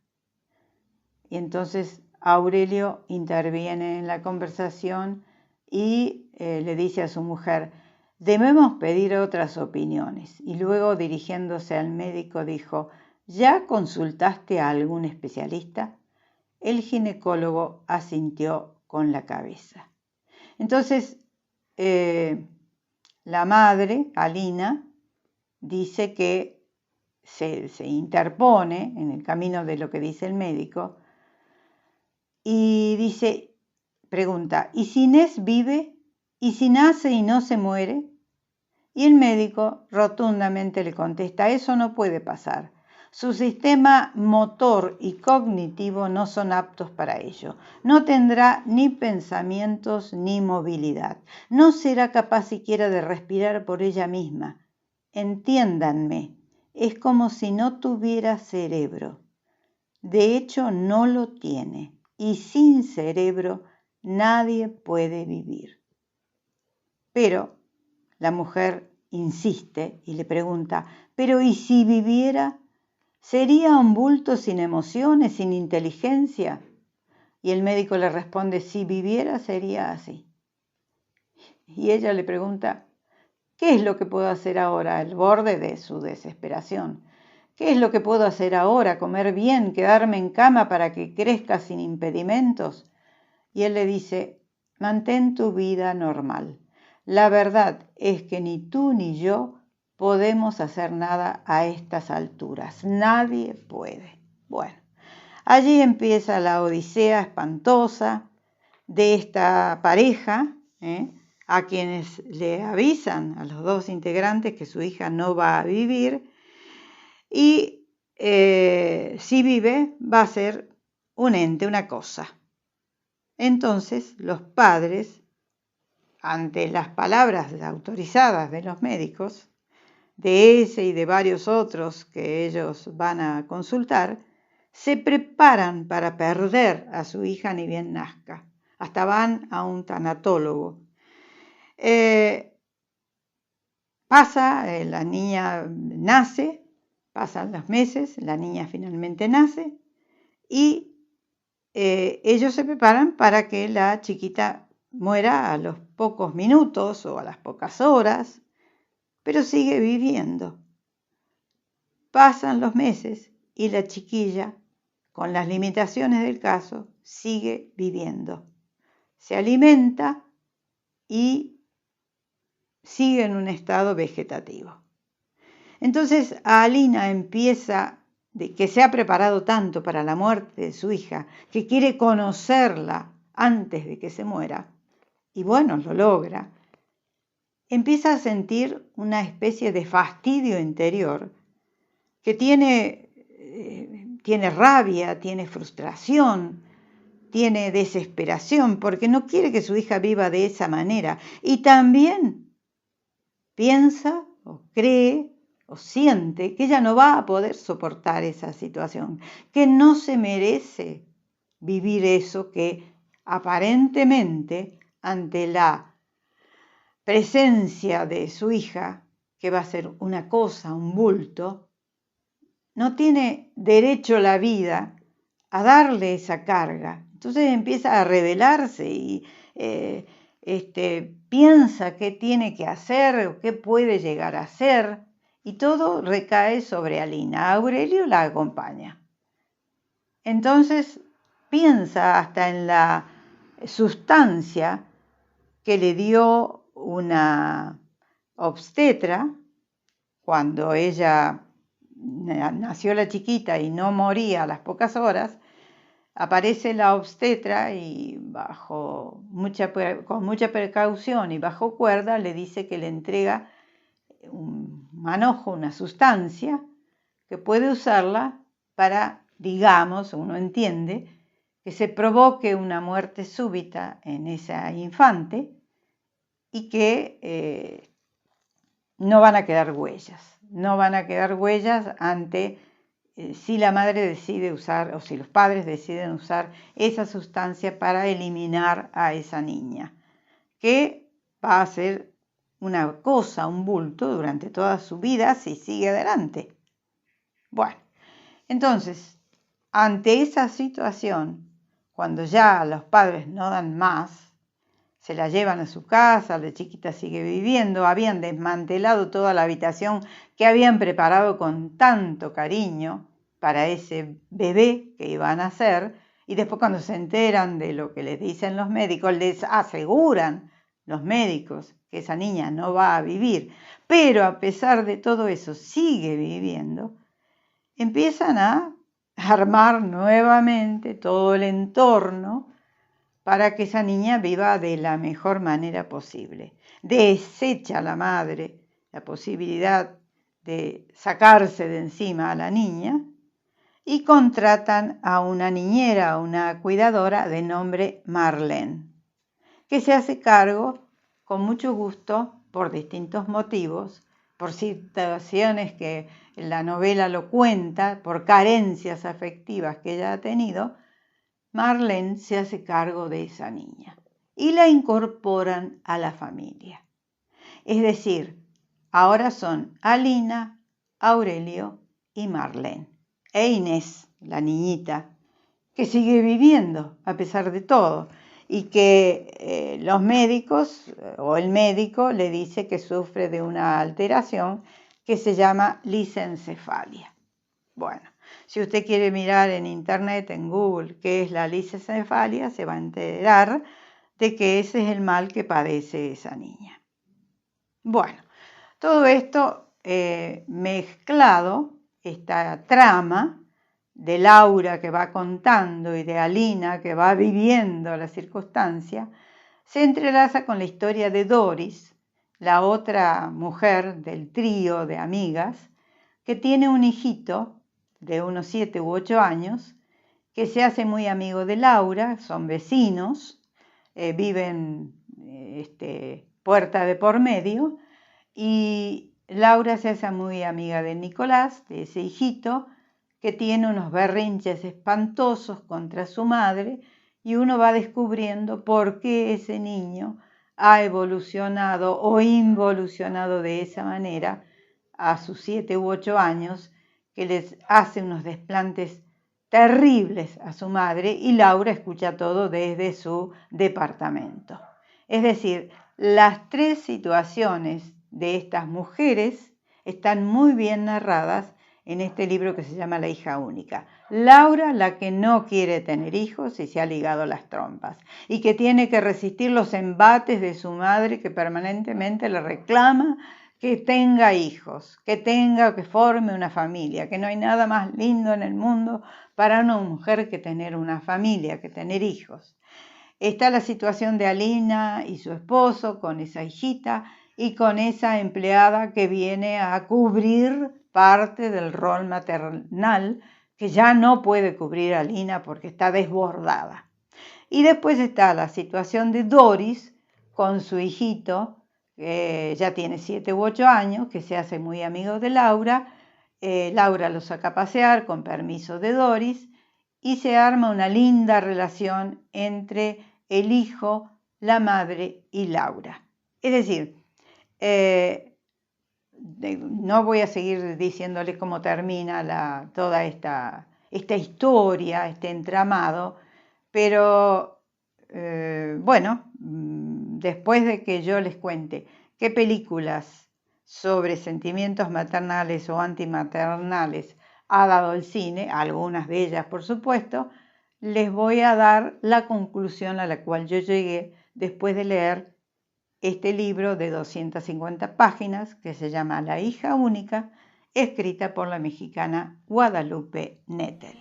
Y entonces Aurelio interviene en la conversación y le dice a su mujer: debemos pedir otras opiniones. Y luego, dirigiéndose al médico, dijo: ¿ya consultaste a algún especialista? El ginecólogo asintió con la cabeza. Entonces, la madre, Alina, dice que se interpone en el camino de lo que dice el médico y pregunta: ¿y si Inés vive? ¿Y si nace y no se muere? Y el médico rotundamente le contesta: eso no puede pasar. Su sistema motor y cognitivo no son aptos para ello. No tendrá ni pensamientos ni movilidad. No será capaz siquiera de respirar por ella misma. Entiéndanme. Es como si no tuviera cerebro. De hecho, no lo tiene. Y sin cerebro nadie puede vivir. Pero la mujer insiste y le pregunta: ¿pero y si viviera? ¿Sería un bulto sin emociones, sin inteligencia? Y el médico le responde: si viviera sería así. Y ella le pregunta: ¿qué es lo que puedo hacer ahora? Al borde de su desesperación. ¿Qué es lo que puedo hacer ahora? ¿Comer bien? ¿Quedarme en cama para que crezca sin impedimentos? Y él le dice: mantén tu vida normal. La verdad es que ni tú ni yo podemos hacer nada a estas alturas. Nadie puede. Bueno, allí empieza la odisea espantosa de esta pareja, a quienes le avisan a los dos integrantes que su hija no va a vivir y si vive va a ser un ente, una cosa. Entonces los padres ante las palabras autorizadas de los médicos, de ese y de varios otros que ellos van a consultar, se preparan para perder a su hija ni bien nazca. Hasta van a un tanatólogo. La niña nace, pasan los meses, la niña finalmente nace y ellos se preparan para que la chiquita muera a los pocos minutos o a las pocas horas, pero sigue viviendo. Pasan los meses y la chiquilla, con las limitaciones del caso, sigue viviendo. Se alimenta y sigue en un estado vegetativo. Entonces Alina empieza, que se ha preparado tanto para la muerte de su hija, que quiere conocerla antes de que se muera, y bueno, lo logra, empieza a sentir una especie de fastidio interior, que tiene rabia, tiene frustración, tiene desesperación, porque no quiere que su hija viva de esa manera, y también piensa o cree o siente que ella no va a poder soportar esa situación, que no se merece vivir eso que aparentemente ante la presencia de su hija, que va a ser una cosa, un bulto, no tiene derecho la vida a darle esa carga. Entonces empieza a rebelarse y piensa qué tiene que hacer o qué puede llegar a hacer, y todo recae sobre Alina. Aurelio la acompaña. Entonces piensa hasta en la sustancia que le dio una obstetra cuando ella nació la chiquita y no moría a las pocas horas. Aparece la obstetra y con mucha precaución y bajo cuerda le dice que le entrega un manojo, una sustancia que puede usarla para, digamos, uno entiende, que se provoque una muerte súbita en esa infante y que no van a quedar huellas ante si la madre decide usar o si los padres deciden usar esa sustancia para eliminar a esa niña, que va a ser una cosa, un bulto durante toda su vida si sigue adelante. Bueno, entonces, ante esa situación, cuando ya los padres no dan más, se la llevan a su casa, la chiquita sigue viviendo, habían desmantelado toda la habitación que habían preparado con tanto cariño para ese bebé que iban a nacer, y después cuando se enteran de lo que les dicen los médicos, les aseguran los médicos que esa niña no va a vivir, pero a pesar de todo eso sigue viviendo, empiezan a armar nuevamente todo el entorno para que esa niña viva de la mejor manera posible. Desecha la madre la posibilidad de sacarse de encima a la niña y contratan a una niñera, a una cuidadora de nombre Marlene, que se hace cargo con mucho gusto por distintos motivos, por situaciones que la novela lo cuenta, por carencias afectivas que ella ha tenido. Marlene se hace cargo de esa niña y la incorporan a la familia. Es decir, ahora son Alina, Aurelio y Marlene. E Inés, la niñita, que sigue viviendo a pesar de todo y que los médicos o el médico le dice que sufre de una alteración que se llama lisencefalia. Bueno, si usted quiere mirar en internet, en Google, qué es la lisencefalia, se va a enterar de que ese es el mal que padece esa niña. Bueno, todo esto mezclado, esta trama de Laura que va contando y de Alina que va viviendo la circunstancia, se entrelaza con la historia de Doris, la otra mujer del trío de amigas, que tiene un hijito de unos 7 u 8 años, que se hace muy amigo de Laura, son vecinos, viven puerta de por medio, y Laura se hace muy amiga de Nicolás, de ese hijito, que tiene unos berrinches espantosos contra su madre, y uno va descubriendo por qué ese niño ha evolucionado o involucionado de esa manera a sus 7 u 8 años, que les hace unos desplantes terribles a su madre, y Laura escucha todo desde su departamento. Es decir, las 3 situaciones de estas mujeres están muy bien narradas en este libro que se llama La hija única. Laura, la que no quiere tener hijos y se ha ligado las trompas, y que tiene que resistir los embates de su madre, que permanentemente le reclama que tenga hijos, que forme una familia, que no hay nada más lindo en el mundo para una mujer que tener una familia, que tener hijos. Está la situación de Alina y su esposo con esa hijita y con esa empleada que viene a cubrir parte del rol maternal que ya no puede cubrir Alina porque está desbordada. Y después está la situación de Doris con su hijito, que ya tiene 7 u 8 años, que se hace muy amigo de Laura. Laura lo saca a pasear con permiso de Doris, y se arma una linda relación entre el hijo, la madre y Laura. Es decir, no voy a seguir diciéndoles cómo termina toda esta historia, este entramado, pero bueno, después de que yo les cuente qué películas sobre sentimientos maternales o antimaternales ha dado el cine, algunas de ellas por supuesto, les voy a dar la conclusión a la cual yo llegué después de leer este libro de 250 páginas que se llama La hija única, escrita por la mexicana Guadalupe Nettel.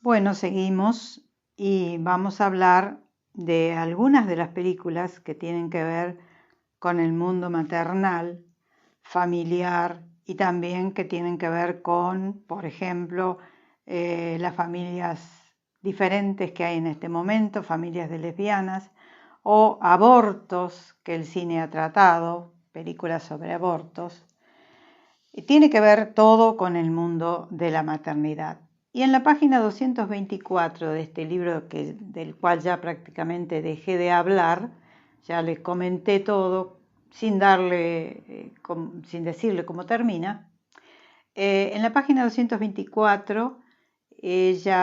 Bueno, seguimos y vamos a hablar de algunas de las películas que tienen que ver con el mundo maternal, familiar, y también que tienen que ver con, por ejemplo, las familias diferentes que hay en este momento, familias de lesbianas, o abortos que el cine ha tratado, películas sobre abortos. Y tiene que ver todo con el mundo de la maternidad. Y en la página 224 de este libro, del cual ya prácticamente dejé de hablar, ya les comenté todo sin decirle cómo termina. En la página 224,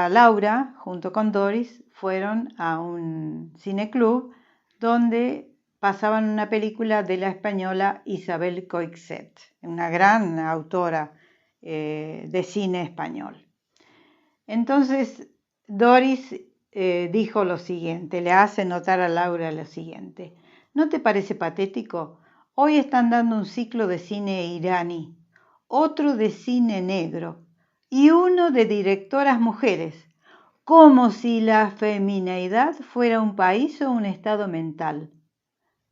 Laura, junto con Doris, fueron a un cineclub donde pasaban una película de la española Isabel Coixet, una gran autora de cine español. Entonces Doris dijo lo siguiente, le hace notar a Laura lo siguiente. ¿No te parece patético? Hoy están dando un ciclo de cine iraní, otro de cine negro y uno de directoras mujeres, como si la femineidad fuera un país o un estado mental.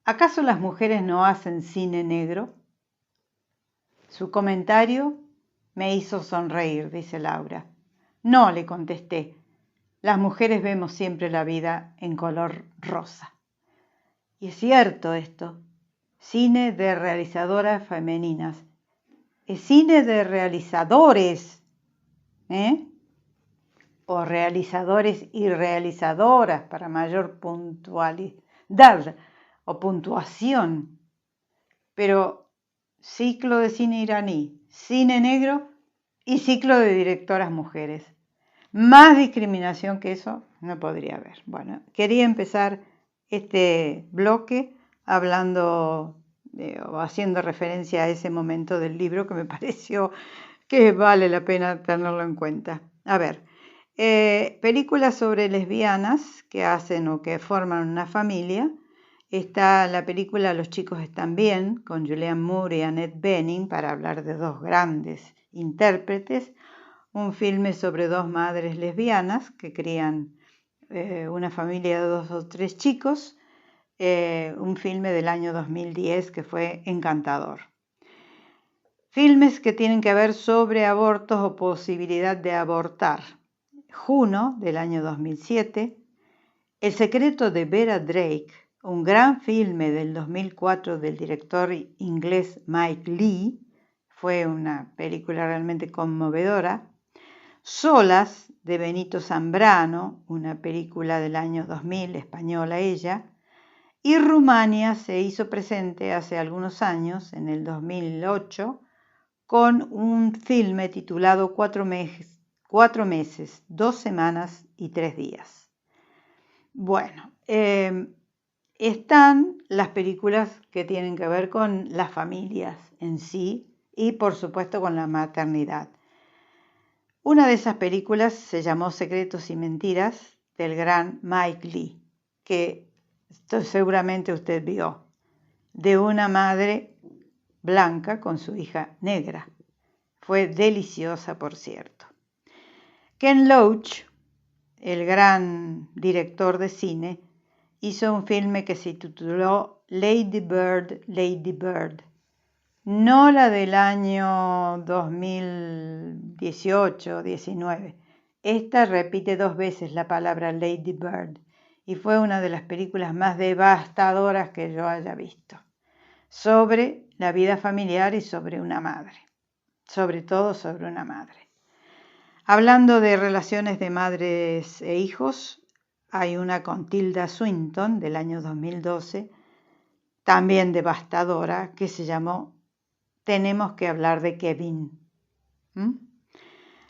¿Acaso las mujeres no hacen cine negro? Su comentario me hizo sonreír, dice Laura. No, le contesté. Las mujeres vemos siempre la vida en color rosa. Y es cierto esto. Cine de realizadoras femeninas. Es cine de realizadores, o realizadores y realizadoras para mayor puntualidad o puntuación. Pero ciclo de cine iraní, cine negro y ciclo de directoras mujeres. Más discriminación que eso no podría haber. Bueno, quería empezar este bloque hablando o haciendo referencia a ese momento del libro que me pareció que vale la pena tenerlo en cuenta. A ver, películas sobre lesbianas que hacen o que forman una familia. Está la película Los chicos están bien, con Julianne Moore y Annette Bening, para hablar de dos grandes intérpretes. Un filme sobre dos madres lesbianas que crían una familia de 2 o 3 chicos. Un filme del año 2010 que fue encantador. Filmes que tienen que ver sobre abortos o posibilidad de abortar. Juno, del año 2007. El secreto de Vera Drake, un gran filme del 2004 del director inglés Mike Leigh. Fue una película realmente conmovedora. Solas, de Benito Zambrano, una película del año 2000, española ella. Y Rumania se hizo presente hace algunos años, en el 2008, con un filme titulado 4 meses, 2 semanas y 3 días. Bueno, están las películas que tienen que ver con las familias en sí y por supuesto con la maternidad. Una de esas películas se llamó Secretos y Mentiras, del gran Mike Leigh, que seguramente usted vio, de una madre blanca con su hija negra. Fue deliciosa, por cierto. Ken Loach, el gran director de cine, hizo un filme que se tituló Lady Bird, Lady Bird. No la del año 2018-19. Esta repite 2 veces la palabra Lady Bird y fue una de las películas más devastadoras que yo haya visto. Sobre la vida familiar y sobre una madre. Sobre todo sobre una madre. Hablando de relaciones de madres e hijos, hay una con Tilda Swinton del año 2012, también devastadora, que se llamó Tenemos que hablar de Kevin.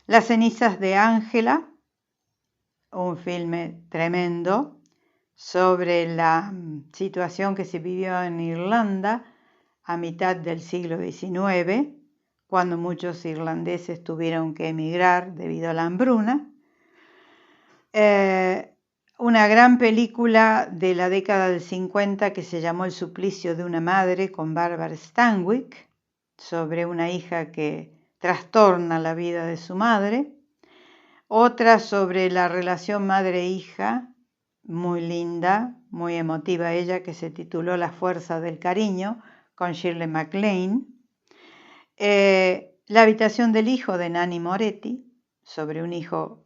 Las cenizas de Ángela, un filme tremendo sobre la situación que se vivió en Irlanda a mitad del siglo XIX, cuando muchos irlandeses tuvieron que emigrar debido a la hambruna. Una gran película de la década del 50 que se llamó El suplicio de una madre, con Barbara Stanwyck, sobre una hija que trastorna la vida de su madre. Otra sobre la relación madre-hija, muy linda, muy emotiva ella, que se tituló La fuerza del cariño, con Shirley MacLaine. La habitación del hijo, de Nanni Moretti, sobre un hijo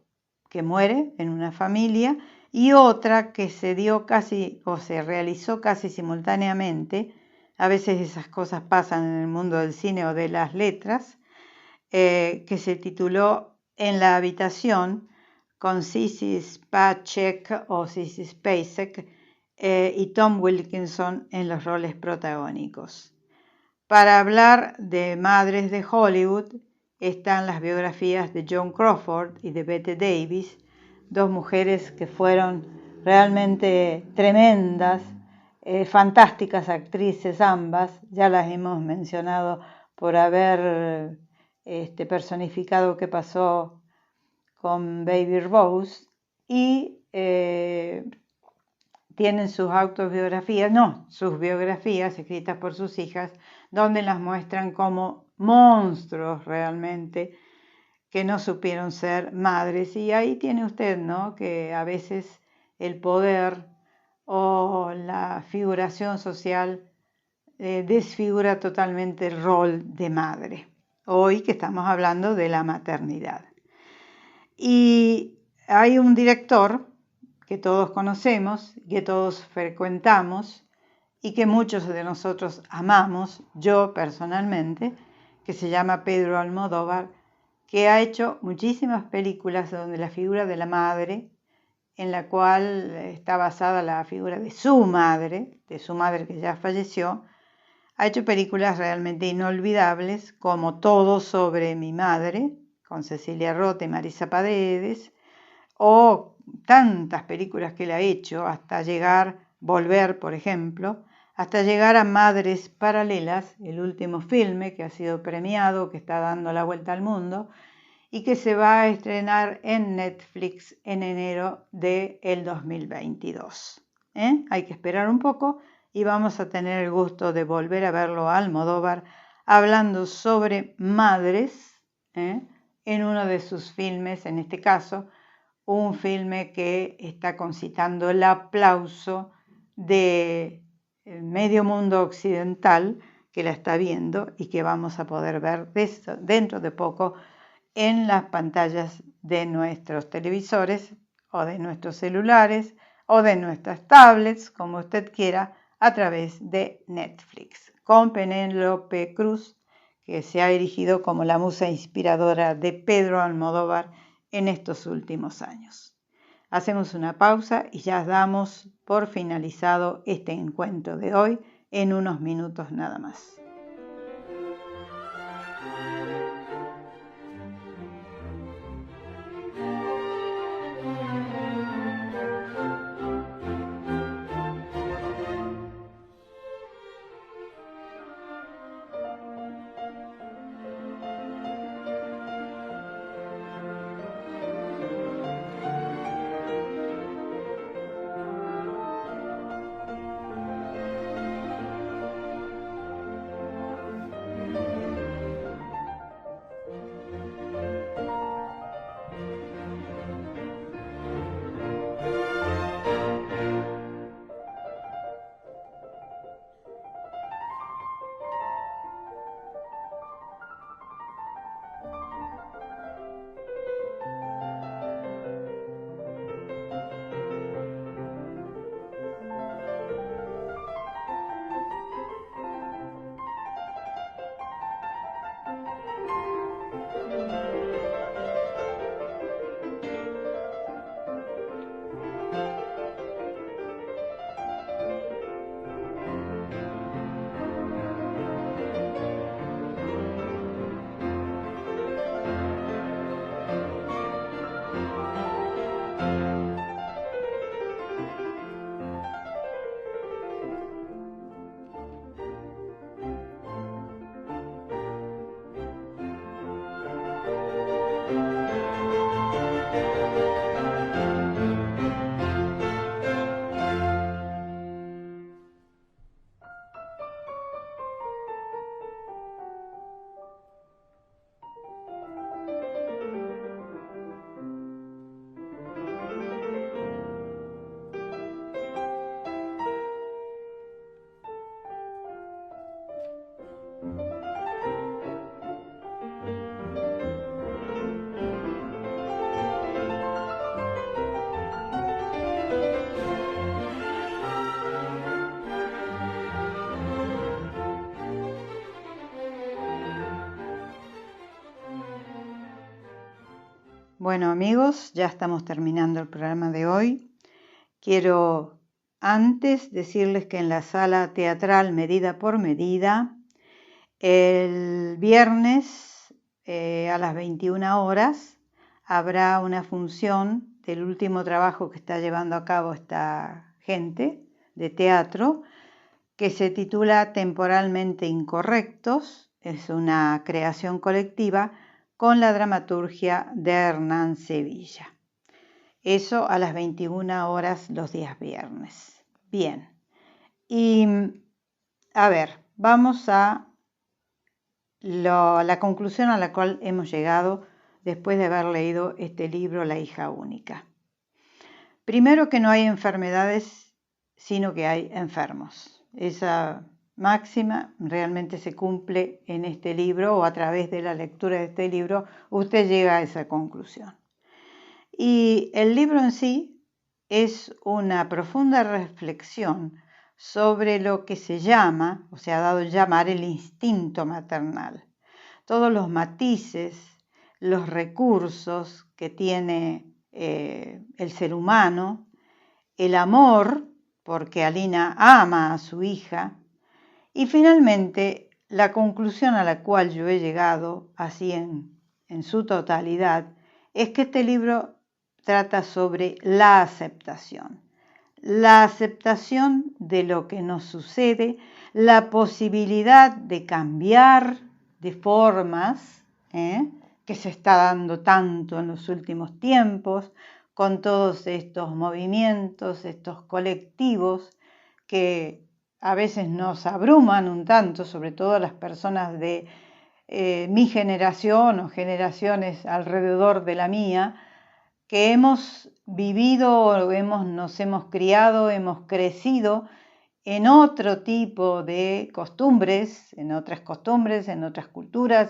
que muere en una familia, y otra que se dio casi o se realizó casi simultáneamente. A veces esas cosas pasan en el mundo del cine o de las letras, que se tituló En la habitación, con Sissy Spacek o Sissy Spacek y Tom Wilkinson en los roles protagónicos. Para hablar de madres de Hollywood están las biografías de Joan Crawford y de Bette Davis, dos mujeres que fueron realmente tremendas, fantásticas actrices ambas. Ya las hemos mencionado por haber personificado qué pasó con Baby Rose, y tienen sus autobiografías, no, sus biografías escritas por sus hijas, donde las muestran como monstruos realmente, que no supieron ser madres. Y ahí tiene usted, ¿no?, que a veces el poder o la figuración social desfigura totalmente el rol de madre. Hoy que estamos hablando de la maternidad. Y hay un director que todos conocemos, que todos frecuentamos y que muchos de nosotros amamos, yo personalmente, que se llama Pedro Almodóvar, que ha hecho muchísimas películas donde la figura de la madre, en la cual está basada la figura de su madre que ya falleció, ha hecho películas realmente inolvidables, como Todo sobre mi madre, con Cecilia Roth y Marisa Paredes, o tantas películas que él ha hecho, hasta llegar, Volver, por ejemplo, hasta llegar a Madres Paralelas, el último filme que ha sido premiado, que está dando la vuelta al mundo, y que se va a estrenar en Netflix en enero del 2022. Hay que esperar un poco y vamos a tener el gusto de volver a verlo a Almodóvar hablando sobre madres en uno de sus filmes, en este caso, un filme que está concitando el aplauso de medio mundo occidental que la está viendo y que vamos a poder ver dentro de poco en las pantallas de nuestros televisores o de nuestros celulares o de nuestras tablets, como usted quiera, a través de Netflix, con Penélope Cruz, que se ha erigido como la musa inspiradora de Pedro Almodóvar en estos últimos años. Hacemos una pausa y ya damos por finalizado este encuentro de hoy en unos minutos nada más. Bueno amigos, ya estamos terminando el programa de hoy. Quiero antes decirles que en la sala teatral Medida por Medida, el viernes a las 21 horas habrá una función del último trabajo que está llevando a cabo esta gente de teatro, que se titula Temporalmente Incorrectos. Es una creación colectiva con la dramaturgia de Hernán Sevilla. Eso a las 21 horas los días viernes. Bien. Y a ver, vamos a la conclusión a la cual hemos llegado después de haber leído este libro, La hija única. Primero, que no hay enfermedades, sino que hay enfermos. Esa máxima realmente se cumple en este libro, o a través de la lectura de este libro usted llega a esa conclusión. Y el libro en sí es una profunda reflexión sobre lo que se llama, o se ha dado a llamar, el instinto maternal. Todos los matices, los recursos que tiene el ser humano, el amor, porque Alina ama a su hija, y finalmente la conclusión a la cual yo he llegado, así en su totalidad, es que este libro trata sobre la aceptación de lo que nos sucede, la posibilidad de cambiar de formas, que se está dando tanto en los últimos tiempos, con todos estos movimientos, estos colectivos que a veces nos abruman un tanto, sobre todo las personas de mi generación o generaciones alrededor de la mía, que hemos vivido, nos hemos criado, hemos crecido en otro tipo de costumbres, en otras culturas,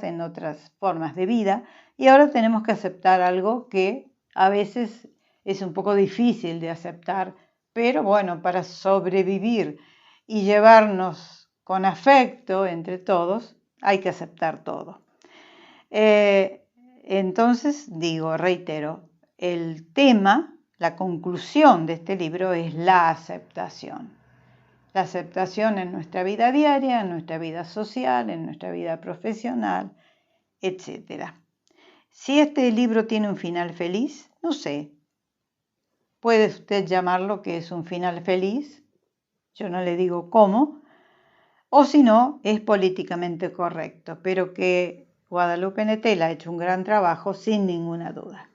en otras formas de vida, y ahora tenemos que aceptar algo que a veces es un poco difícil de aceptar, pero bueno, para sobrevivir y llevarnos con afecto entre todos, hay que aceptar todo. Entonces, reitero, el tema, la conclusión de este libro es la aceptación. La aceptación en nuestra vida diaria, en nuestra vida social, en nuestra vida profesional, etc. Si este libro tiene un final feliz, no sé. Puede usted llamarlo que es un final feliz, yo no le digo cómo, o si no, es políticamente correcto, pero que Guadalupe Nettel ha hecho un gran trabajo sin ninguna duda.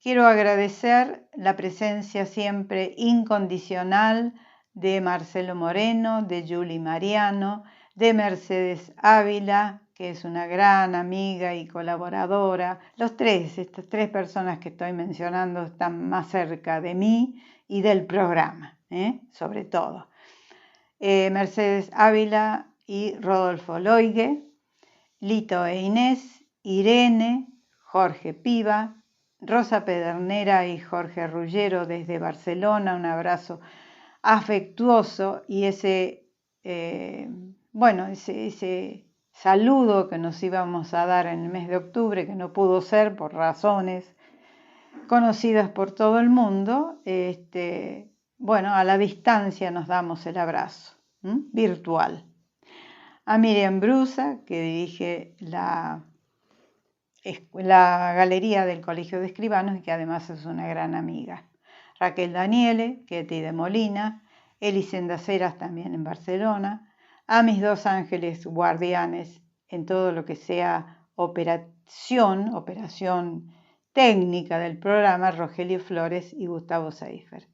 Quiero agradecer la presencia siempre incondicional de Marcelo Moreno, de Julie Mariano, de Mercedes Ávila, que es una gran amiga y colaboradora. Estas tres personas que estoy mencionando están más cerca de mí y del programa, sobre todo. Mercedes Ávila y Rodolfo Loigue, Lito e Inés, Irene, Jorge Piva, Rosa Pedernera y Jorge Rullero desde Barcelona, un abrazo afectuoso y ese saludo que nos íbamos a dar en el mes de octubre, que no pudo ser por razones conocidas por todo el mundo, a la distancia nos damos el abrazo virtual. A Miriam Brusa, que dirige la galería del Colegio de Escribanos y que además es una gran amiga. Raquel Daniele, Ketty de Molina, Elisenda Ceras también en Barcelona, a mis dos ángeles guardianes en todo lo que sea operación técnica del programa, Rogelio Flores y Gustavo Seifer.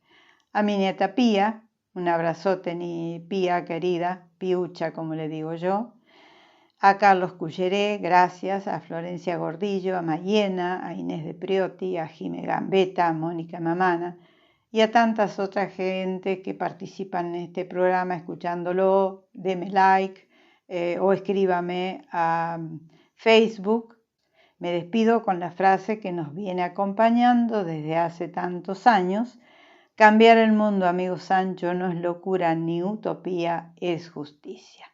A mi nieta Pía, un abrazote, ni Pía querida, Piucha como le digo yo. A Carlos Culleré, gracias, a Florencia Gordillo, a Mayena, a Inés de Priotti, a Jime Gambetta, a Mónica Mamana y a tantas otras gente que participan en este programa escuchándolo. Deme like o escríbame a Facebook. Me despido con la frase que nos viene acompañando desde hace tantos años: cambiar el mundo, amigo Sancho, no es locura ni utopía, es justicia.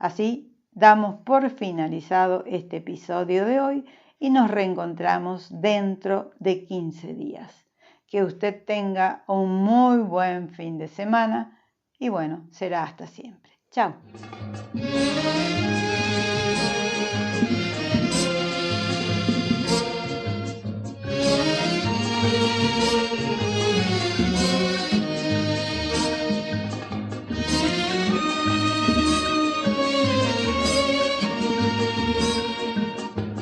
Así damos por finalizado este episodio de hoy y nos reencontramos dentro de 15 días. Que usted tenga un muy buen fin de semana y bueno, será hasta siempre. Chao.